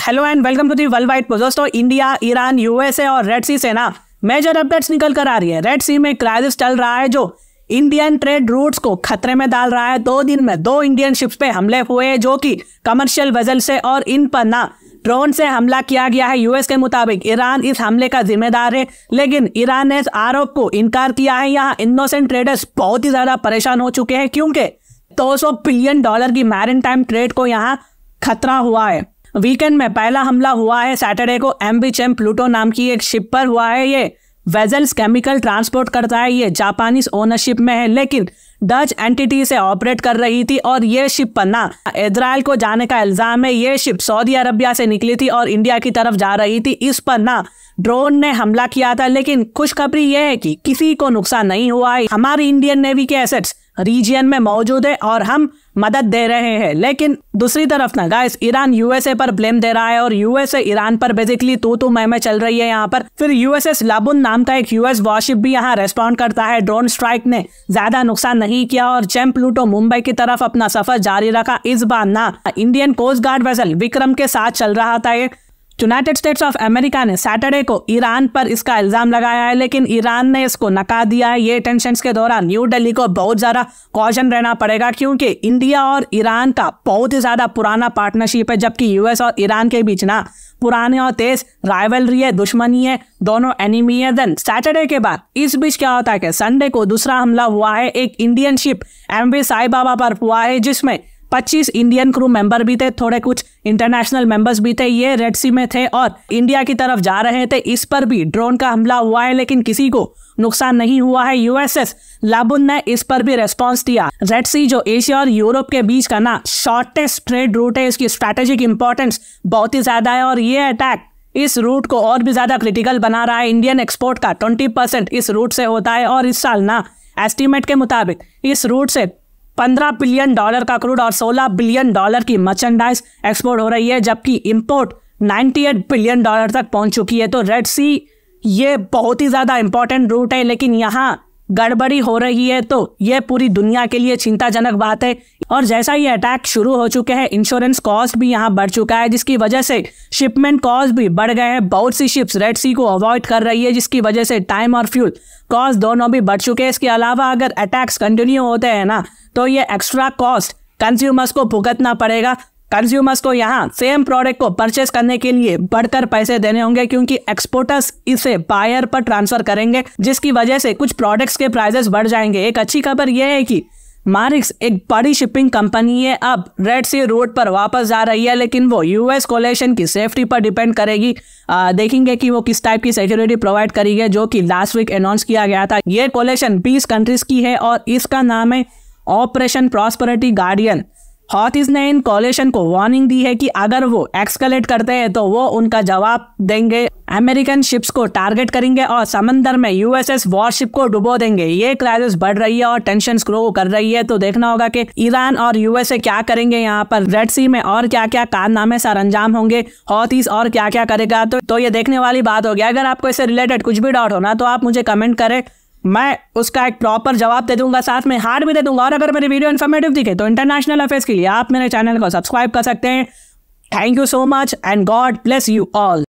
Hello and welcome to the world wide post. दोस्तों, India, Iran, USA और Red Sea से ना major updates निकल कर आ रही है। रेड सी में क्राइसिस चल रहा है जो इंडियन ट्रेड रूट्स को खतरे में डाल रहा है। 2 दिन में 2 इंडियन शिप्स पे हमले हुए जो कि कमर्शियल वेसल से, और इन पर ना ड्रोन से हमला किया गया है। यूएस के मुताबिक ईरान इस हमले का जिम्मेदार है, लेकिन ईरान ने इस आरोप को इनकार किया है। यहाँ इनोसेंट ट्रेडर्स बहुत ही ज्यादा परेशान हो चुके हैं क्योंकि $200 बिलियन की मैरिन टाइम ट्रेड को यहाँ खतरा हुआ है। वीकेंड में पहला हमला हुआ है सैटरडे को एमवी चैम प्लूटो नाम की एक शिप पर हुआ है। ये वेजल्स केमिकल ट्रांसपोर्ट करता है। ये जापानीज ओनरशिप में है लेकिन डच एंटिटी से ऑपरेट कर रही थी, और ये शिप पर ना इजराइल को जाने का इल्जाम है। ये शिप सऊदी अरबिया से निकली थी और इंडिया की तरफ जा रही थी। इस पर ना ड्रोन ने हमला किया था, लेकिन खुशखबरी यह है कि किसी को नुकसान नहीं हुआ है। हमारी इंडियन नेवी के एसेट्स रीजन में मौजूद है और हम मदद दे रहे हैं। लेकिन दूसरी तरफ ना गाइस, ईरान यूएसए पर ब्लेम दे रहा है और यूएसए ईरान पर बेसिकली तू मैं चल रही है यहाँ पर। फिर यूएसएस लाबुन नाम का एक यूएस वॉरशिप भी यहाँ रेस्पॉन्ड करता है। ड्रोन स्ट्राइक ने ज्यादा नुकसान नहीं किया और चैम प्लूटो मुंबई की तरफ अपना सफर जारी रखा। इस बार ना Indian coast guard vessel Vikram के साथ चल रहा था। यूनाइटेड स्टेट्स ऑफ अमेरिका ने सैटरडे को ईरान पर इसका इल्जाम लगाया है, लेकिन ईरान ने इसको नकार दिया है। ये टेंशंस के दौरान न्यू दिल्ली को बहुत ज़्यादा कॉशन रहना पड़ेगा क्योंकि इंडिया और ईरान का बहुत ही ज़्यादा पुराना पार्टनरशिप है, जबकि यूएस और ईरान के बीच ना पुराने और तेज राइवलरी है, दुश्मनी है, दोनों एनिमी है। देन सैटरडे के बाद इस बीच क्या होता है कि संडे को दूसरा हमला हुआ है। एक Indian ship MV Sai Baba पर हुआ है जिसमें 25 इंडियन क्रू मेंबर भी थे, थोड़े कुछ इंटरनेशनल मेंबर्स भी थे। ये रेड सी में थे और इंडिया की तरफ जा रहे थे। इस पर भी ड्रोन का हमला हुआ है लेकिन किसी को नुकसान नहीं हुआ है। यूएसएस लाबुन ने इस पर भी रेस्पॉन्स दिया। रेड सी जो एशिया और यूरोप के बीच का ना शॉर्टेस्ट ट्रेड रूट है, इसकी स्ट्रैटेजिक इंपॉर्टेंस बहुत ही ज्यादा है और ये अटैक इस रूट को और भी ज्यादा क्रिटिकल बना रहा है। इंडियन एक्सपोर्ट का 20% इस रूट से होता है और इस साल ना एस्टिमेट के मुताबिक इस रूट से $15 बिलियन का क्रूड और $16 बिलियन की मर्चेंडाइज एक्सपोर्ट हो रही है, जबकि इंपोर्ट $98 बिलियन तक पहुंच चुकी है। तो रेड सी ये बहुत ही ज़्यादा इंपॉर्टेंट रूट है, लेकिन यहाँ गड़बड़ी हो रही है तो ये पूरी दुनिया के लिए चिंताजनक बात है। और जैसा ये अटैक शुरू हो चुके हैं, इंश्योरेंस कॉस्ट भी यहाँ बढ़ चुका है, जिसकी वजह से शिपमेंट कॉस्ट भी बढ़ गए हैं। बहुत सी शिप्स रेड सी को अवॉइड कर रही है, जिसकी वजह से टाइम और फ्यूल कॉस्ट दोनों भी बढ़ चुके हैं। इसके अलावा अगर अटैक्स कंटिन्यू होते हैं ना तो ये एक्स्ट्रा कॉस्ट कंज्यूमर्स को भुगतना पड़ेगा। कंज्यूमर्स को यहाँ सेम प्रोडक्ट को परचेस करने के लिए बढ़कर पैसे देने होंगे क्योंकि एक्सपोर्टर्स इसे बायर पर ट्रांसफर करेंगे, जिसकी वजह से कुछ प्रोडक्ट्स के प्राइसेस बढ़ जाएंगे। एक अच्छी खबर यह है कि मारिक्स एक बड़ी शिपिंग कंपनी है, अब रेड सी रूट पर वापस जा रही है, लेकिन वो यूएस कोलेशन की सेफ्टी पर डिपेंड करेगी। देखेंगे कि वो किस टाइप की सिक्योरिटी प्रोवाइड करेगी, जो कि लास्ट वीक अनाउंस किया गया था। ये कोलेशन 20 कंट्रीज की है और इसका नाम है ऑपरेशन प्रॉस्पेरिटी गार्डियन। हॉथिस ने इन कोलेशन को वार्निंग दी है कि अगर वो एक्सकलेट करते हैं तो वो उनका जवाब देंगे, अमेरिकन शिप्स को टारगेट करेंगे और समंदर में यूएसएस वॉरशिप को डुबो देंगे। ये क्राइसिस बढ़ रही है और टेंशंस ग्रो कर रही है, तो देखना होगा कि ईरान और यूएसए क्या करेंगे यहाँ पर रेड सी में और क्या क्या कारनामे सरअंजाम होंगे, हॉथिस और क्या क्या करेगा। तो ये देखने वाली बात होगी। अगर आपको इससे रिलेटेड कुछ भी डाउट हो ना तो आप मुझे कमेंट करें, मैं उसका एक प्रॉपर जवाब दे दूंगा, साथ में हार्ड भी दे दूंगा। और अगर मेरी वीडियो इन्फॉर्मेटिव दिखे तो इंटरनेशनल अफेयर्स के लिए आप मेरे चैनल को सब्सक्राइब कर सकते हैं। Thank you so much and God bless you all.